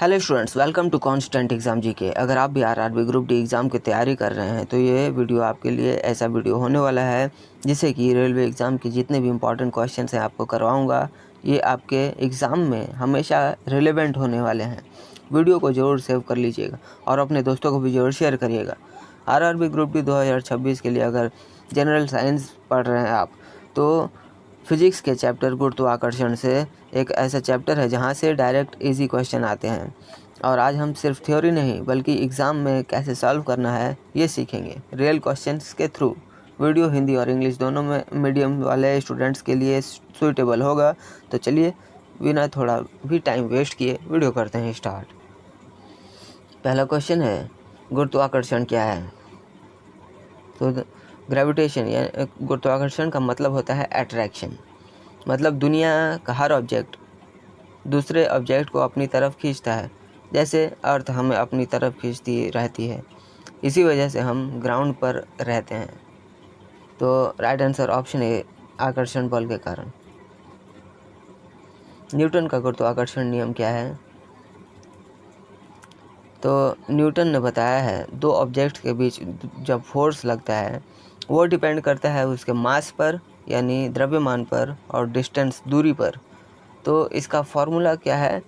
Hello students, welcome to constant exam GK. अगर आप भी आरआरबी ग्रुप डी एग्ज़ाम की तैयारी कर रहे हैं तो ये वीडियो आपके लिए ऐसा वीडियो होने वाला है जिससे कि रेलवे एग्ज़ाम के जितने भी इम्पोर्टेंट क्वेश्चंस हैं आपको करवाऊंगा। ये आपके एग्ज़ाम में हमेशा रिलेवेंट होने वाले हैं। वीडियो को ज़रूर सेव कर लीजिएगा और अपने दोस्तों को भी ज़रूर शेयर करिएगा। आरआरबी ग्रुप डी 2026 के लिए अगर जनरल साइंस पढ़ रहे हैं आप तो फिजिक्स के चैप्टर गुरुत्वाकर्षण से एक ऐसा चैप्टर है जहाँ से डायरेक्ट इजी क्वेश्चन आते हैं। और आज हम सिर्फ थ्योरी नहीं बल्कि एग्ज़ाम में कैसे सॉल्व करना है ये सीखेंगे रियल क्वेश्चंस के थ्रू। वीडियो हिंदी और इंग्लिश दोनों में मीडियम वाले स्टूडेंट्स के लिए सूटेबल होगा। तो चलिए बिना थोड़ा भी टाइम वेस्ट किए वीडियो करते हैं स्टार्ट। पहला क्वेश्चन है, गुरुत्वाकर्षण क्या है? तो ग्रेविटेशन या गुरुत्वाकर्षण का मतलब होता है अट्रैक्शन। मतलब दुनिया का हर ऑब्जेक्ट दूसरे ऑब्जेक्ट को अपनी तरफ खींचता है, जैसे अर्थ हमें अपनी तरफ खींचती रहती है। इसी वजह से हम ग्राउंड पर रहते हैं। तो राइट आंसर ऑप्शन ए, आकर्षण बल के कारण। न्यूटन का गुरुत्वाकर्षण नियम क्या है? तो न्यूटन ने बताया है दो ऑब्जेक्ट के बीच जब फोर्स लगता है वो डिपेंड करता है उसके मास पर यानी द्रव्यमान पर और डिस्टेंस दूरी पर। तो इसका फॉर्मूला क्या है?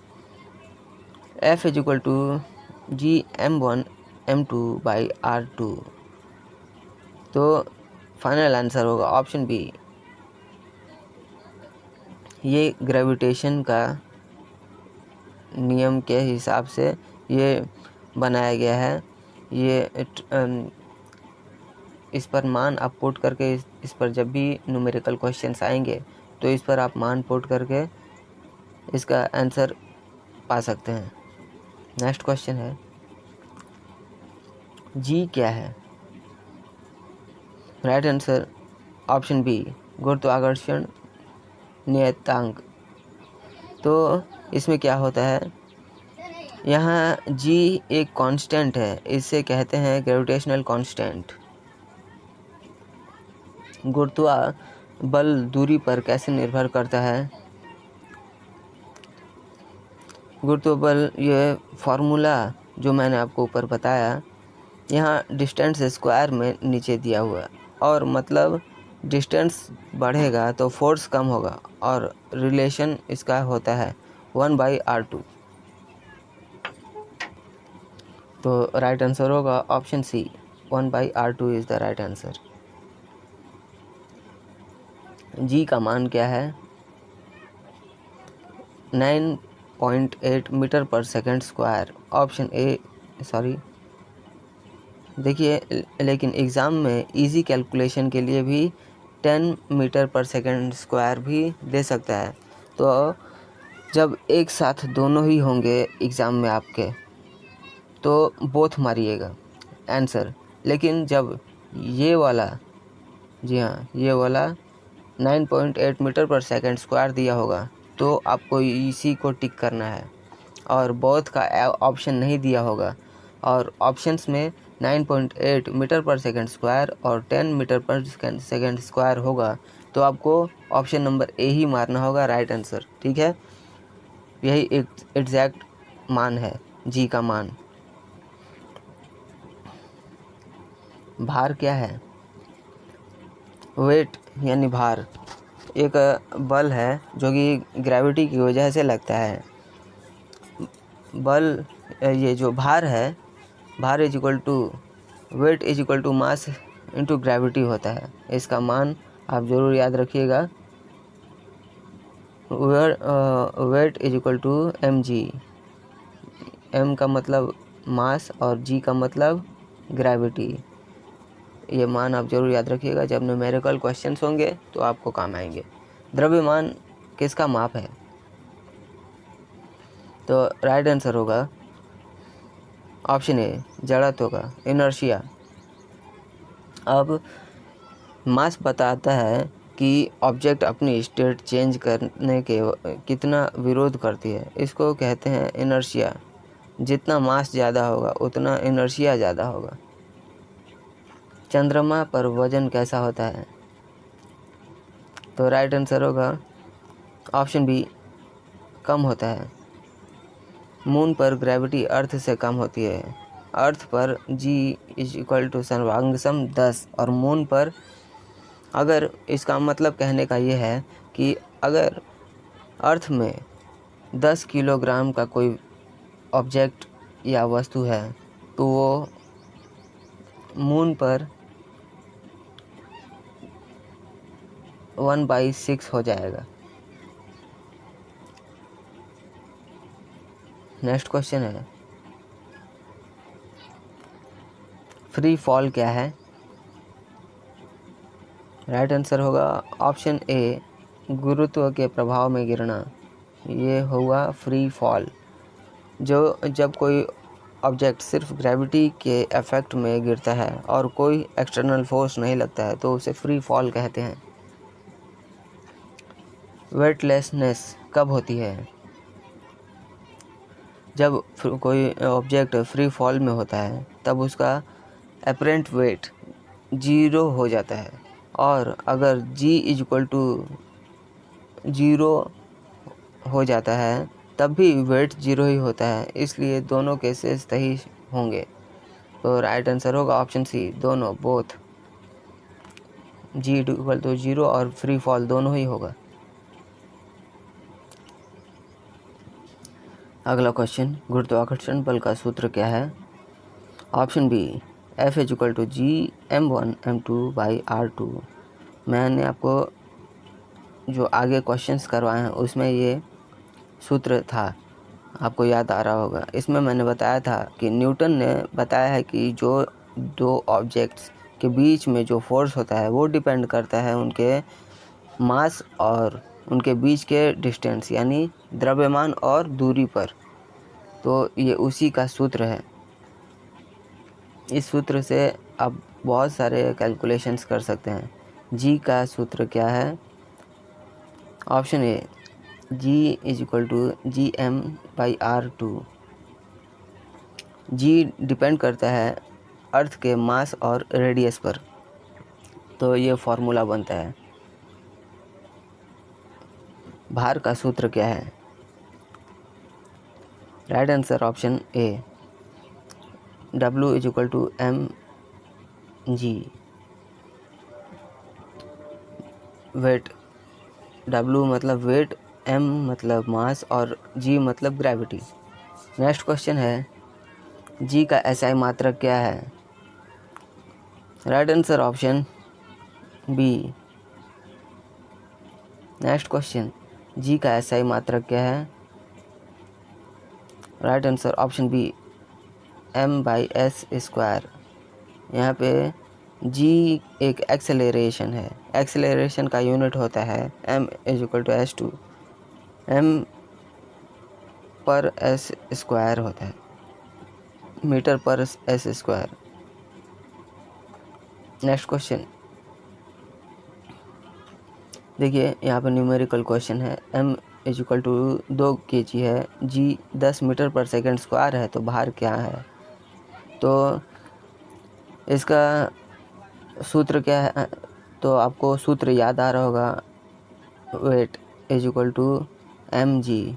F=G m1m2/r2। तो फाइनल आंसर होगा ऑप्शन बी। ये ग्रेविटेशन का नियम के हिसाब से ये बनाया गया है। ये इस पर मान आप पुट करके इस पर जब भी न्यूमेरिकल क्वेश्चंस आएंगे तो इस पर आप मान पुट करके इसका आंसर पा सकते हैं। नेक्स्ट क्वेश्चन है, जी क्या है? राइट आंसर ऑप्शन बी, गुरुत्वाकर्षण नियतांक। तो इसमें क्या होता है, यहाँ जी एक कांस्टेंट है, इसे कहते हैं ग्रेविटेशनल कांस्टेंट। गुरुत्वा बल दूरी पर कैसे निर्भर करता है? गुरुत्व बल ये फॉर्मूला जो मैंने आपको ऊपर बताया यहाँ डिस्टेंस स्क्वायर में नीचे दिया हुआ है। और मतलब डिस्टेंस बढ़ेगा तो फोर्स कम होगा और रिलेशन इसका होता है 1/r2। तो राइट आंसर होगा option C, 1/r2 is the right answer. G का मान क्या है? 9.8 मीटर पर second square. Option A, sorry देखिए, लेकिन एग्ज़ाम में इजी कैलकुलेशन के लिए भी 10 मीटर पर सेकंड स्क्वायर भी दे सकता है। तो जब एक साथ दोनों ही होंगे एग्ज़ाम में आपके तो बोथ मारिएगा आंसर। लेकिन जब ये वाला, जी हाँ, ये वाला 9.8 मीटर पर सेकंड स्क्वायर दिया होगा तो आपको इसी को टिक करना है और बोथ का ऑप्शन नहीं दिया होगा। और ऑप्शंस में 9.8 मीटर पर सेकंड स्क्वायर और 10 मीटर पर सेकंड स्क्वायर होगा तो आपको ऑप्शन नंबर ए ही मारना होगा राइट आंसर। ठीक है, यही एग्जैक्ट मान है जी का मान। भार क्या है? वेट यानी भार एक बल है जो कि ग्रेविटी की वजह से लगता है। बल, ये जो भार है, भार is equal to weight is equal to mass into gravity होता है। इसका मान आप ज़रूर याद रखिएगा। Weight is equal to mg। m का मतलब मास और g का मतलब ग्रेविटी। ये मान आप ज़रूर याद रखिएगा, जब न्यूमेरिकल क्वेश्चंस होंगे तो आपको काम आएंगे। द्रव्यमान किसका माप है? तो राइट आंसर होगा ऑप्शन ए, जड़त्व का, इनर्शिया। अब मास बताता है कि ऑब्जेक्ट अपनी स्टेट चेंज करने के कितना विरोध करती है, इसको कहते हैं इनर्शिया। जितना मास ज़्यादा होगा उतना इनर्शिया ज़्यादा होगा। चंद्रमा पर वजन कैसा होता है? तो राइट आंसर होगा ऑप्शन बी, कम होता है। मून पर ग्रेविटी अर्थ से कम होती है। अर्थ पर G = सर्वांगसम 10 और मून पर, अगर इसका मतलब कहने का ये है कि अगर अर्थ में 10 किलोग्राम का कोई ऑब्जेक्ट या वस्तु है तो वो मून पर 1/6 हो जाएगा। नेक्स्ट क्वेश्चन है, फ्री फॉल क्या है? राइट आंसर होगा ऑप्शन ए, गुरुत्व के प्रभाव में गिरना। ये होगा फ्री फॉल। जब कोई ऑब्जेक्ट सिर्फ ग्रेविटी के इफेक्ट में गिरता है और कोई एक्सटर्नल फोर्स नहीं लगता है तो उसे फ्री फॉल कहते हैं। वेटलेसनेस कब होती है? जब कोई ऑब्जेक्ट फ्री फॉल में होता है तब उसका अपरेंट वेट 0 हो जाता है, और अगर G = 0 हो जाता है तब भी वेट 0 ही होता है, इसलिए दोनों केसेस सही होंगे। तो राइट आंसर होगा ऑप्शन सी, दोनों, बोथ। G = 0 और फ्री फॉल दोनों ही होगा। अगला क्वेश्चन, गुरुत्वाकर्षण बल का सूत्र क्या है? Option B, F = G(m1m2/r2)। मैंने आपको जो आगे क्वेश्चंस करवाए हैं उसमें ये सूत्र था, आपको याद आ रहा होगा। इसमें मैंने बताया था कि न्यूटन ने बताया है कि जो दो ऑब्जेक्ट्स के बीच में जो फोर्स होता है वो डिपेंड करता है उनके मास और उनके बीच के डिस्टेंस, यानी द्रव्यमान और दूरी पर। तो ये उसी का सूत्र है। इस सूत्र से आप बहुत सारे कैलकुलेशंस कर सकते हैं। जी का सूत्र क्या है? Option A, G = Gm/r2। G depend करता है अर्थ के मास और रेडियस पर, तो ये फॉर्मूला बनता है। भार का सूत्र क्या है? Right answer option A, W = mg। Weight, W मतलब वेट, M मतलब मास और G मतलब ग्रेविटी। नेक्स्ट क्वेश्चन है, G का SI मात्रक क्या है? Right answer option B. Next question, G का SI मात्रक क्या है? Right answer option B, m/s²। यहाँ पे G एक एक्सेलरेशन है। एक्सेलरेशन का यूनिट होता है m = s²। m/s² होता है, मीटर/s²। नेक्स्ट क्वेश्चन देखिए, यहाँ पे न्यूमेरिकल क्वेश्चन है। m = 2 kg है, G 10 मीटर/सेकंड² है, तो भार क्या है? तो इसका सूत्र क्या है? तो आपको सूत्र याद आ रहा होगा, weight = mg,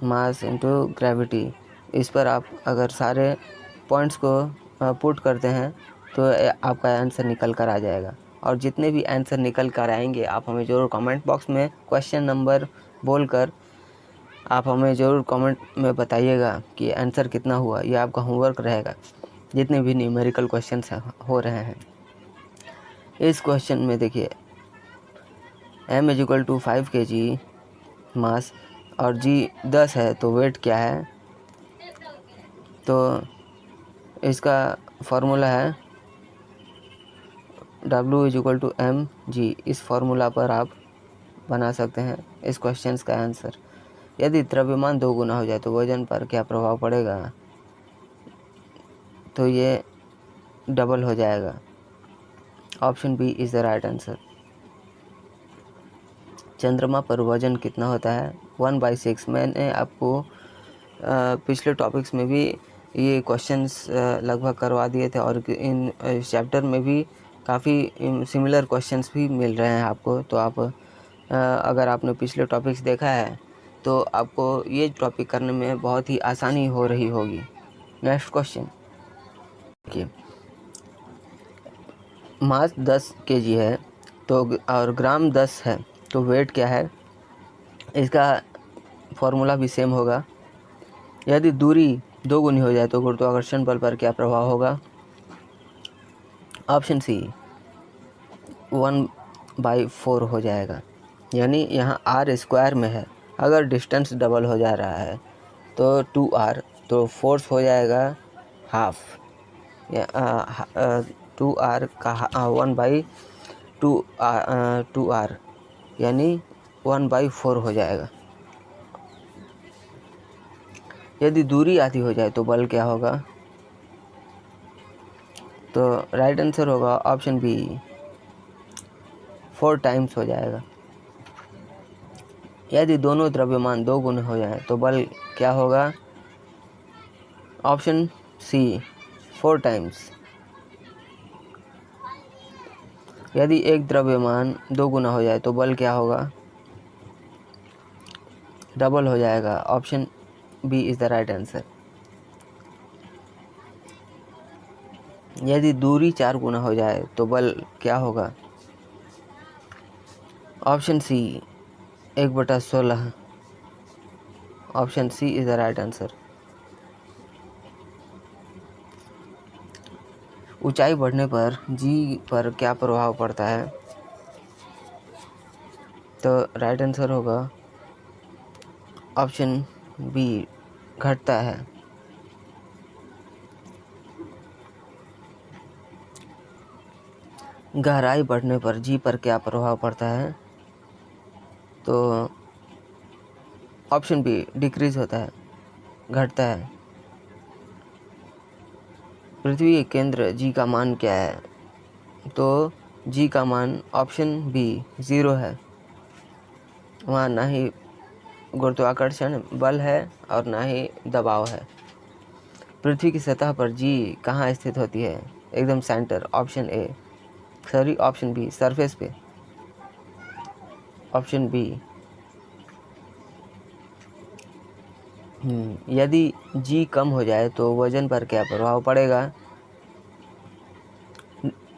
mass into gravity. इस पर आप अगर सारे पॉइंट्स को पुट करते हैं तो आपका आंसर निकल कर आ जाएगा। और जितने भी आंसर निकल कर आएंगे आप हमें ज़रूर कमेंट बॉक्स में क्वेश्चन नंबर बोलकर आप हमें ज़रूर कमेंट में बताइएगा कि आंसर कितना हुआ। ये आपका होमवर्क रहेगा जितने भी न्यूमेरिकल क्वेश्चंस हो रहे हैं। इस क्वेश्चन में देखिए, m = 5 kg मास और G 10 है, तो वेट क्या है? तो इसका फॉर्मूला है W = mg। इस फॉर्मूला पर आप बना सकते हैं इस क्वेश्चंस का आंसर। यदि द्रव्यमान 2 गुना हो जाए तो वजन पर क्या प्रभाव पड़ेगा? तो ये डबल हो जाएगा। Option B is the right answer. चंद्रमा पर वजन कितना होता है? 1/6। मैंने आपको पिछले टॉपिक्स में भी ये क्वेश्चंस लगभग करवा दिए थे, और इन चैप्टर में भी काफ़ी सिमिलर क्वेश्चंस भी मिल रहे हैं आपको। तो आप अगर आपने पिछले टॉपिक्स देखा है तो आपको ये टॉपिक करने में बहुत ही आसानी हो रही होगी। नेक्स्ट क्वेश्चन देखिए, मास 10 kg है तो और ग्राम 10 है तो वेट क्या है? इसका फॉर्मूला भी सेम होगा। यदि दूरी 2 गुनी हो जाए तो गुरुत्वाकर्षण बल पर क्या प्रभाव होगा? ऑप्शन सी 1/4 हो जाएगा, यानी यहाँ r स्क्वायर में है। अगर डिस्टेंस डबल हो जा रहा है तो 2r, तो फोर्स हो जाएगा हाफ, 2r का 1/2r यानी 1/4 हो जाएगा। यदि दूरी आधी हो जाए तो बल क्या होगा? तो राइट आंसर होगा ऑप्शन बी 4 टाइम्स हो जाएगा। यदि दोनों द्रव्यमान 2 गुने हो जाए तो बल क्या होगा? Option C 4 times. यदि एक द्रव्यमान 2 गुना हो जाए तो बल क्या होगा? डबल हो जाएगा। Option B is the right answer. यदि दूरी 4 गुना हो जाए तो बल क्या होगा? Option C 1/16। Option C is the right answer. ऊंचाई बढ़ने पर जी पर क्या प्रभाव पड़ता है? तो राइट आंसर होगा ऑप्शन बी घटता है। गहराई बढ़ने पर जी पर क्या प्रभाव पड़ता है? तो ऑप्शन बी डिक्रीज होता है, घटता है। पृथ्वी के केंद्र जी का मान क्या है? तो जी का मान ऑप्शन बी 0 है। वहाँ ना ही गुरुत्वाकर्षण बल है और ना ही दबाव है। पृथ्वी की सतह पर जी कहाँ स्थित होती है? एकदम सेंटर। ऑप्शन बी सरफेस पे। Option B. यदि जी कम हो जाए तो वजन पर क्या प्रभाव पड़ेगा?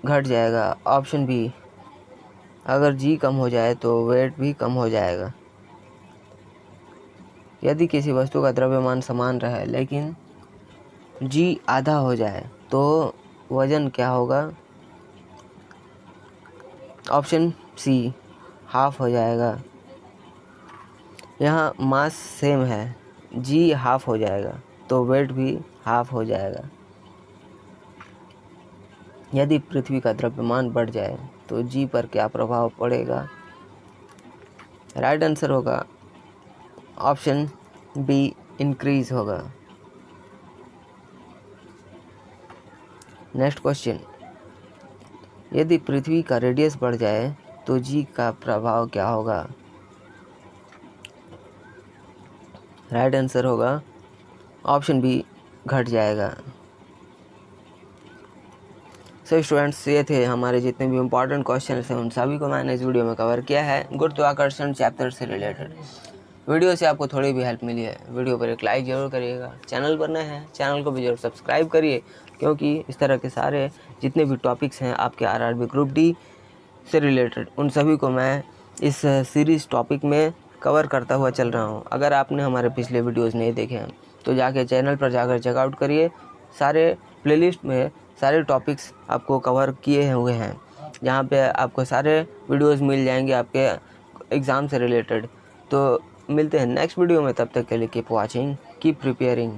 घट जाएगा। Option B. अगर जी कम हो जाए तो वेट भी कम हो जाएगा। यदि किसी वस्तु का द्रव्यमान समान रहे लेकिन जी आधा हो जाए तो वजन क्या होगा? ऑप्शन सी हाफ हो जाएगा। यहाँ मास सेम है, जी हाफ हो जाएगा तो वेट भी हाफ हो जाएगा। यदि पृथ्वी का द्रव्यमान बढ़ जाए तो जी पर क्या प्रभाव पड़ेगा? राइट आंसर होगा ऑप्शन बी इंक्रीज होगा। नेक्स्ट क्वेश्चन, यदि पृथ्वी का रेडियस बढ़ जाए तो जी का प्रभाव क्या होगा? राइट आंसर होगा ऑप्शन बी घट जाएगा। सो स्टूडेंट्स, ये थे हमारे जितने भी इम्पोर्टेंट क्वेश्चन हैं उन सभी को मैंने इस वीडियो में कवर किया है गुरुत्वाकर्षण चैप्टर से रिलेटेड। वीडियो से आपको थोड़ी भी हेल्प मिली है, वीडियो पर एक लाइक ज़रूर करिएगा। चैनल पर नए हैं, चैनल को भी जरूर सब्सक्राइब करिए, क्योंकि इस तरह के सारे जितने भी टॉपिक्स हैं आपके आरआरबी ग्रुप डी से रिलेटेड, उन सभी को मैं इस सीरीज़ टॉपिक में कवर करता हुआ चल रहा हूँ। अगर आपने हमारे पिछले वीडियोज़ नहीं देखे हैं तो जाके चैनल पर जाकर चेकआउट करिए। सारे प्लेलिस्ट में सारे टॉपिक्स आपको कवर किए हुए हैं, जहाँ पे आपको सारे वीडियोज़ मिल जाएंगे आपके एग्ज़ाम से रिलेटेड। तो मिलते हैं नेक्स्ट वीडियो में, तब तक के लिए कीप वॉचिंग, कीप प्रिपेयरिंग।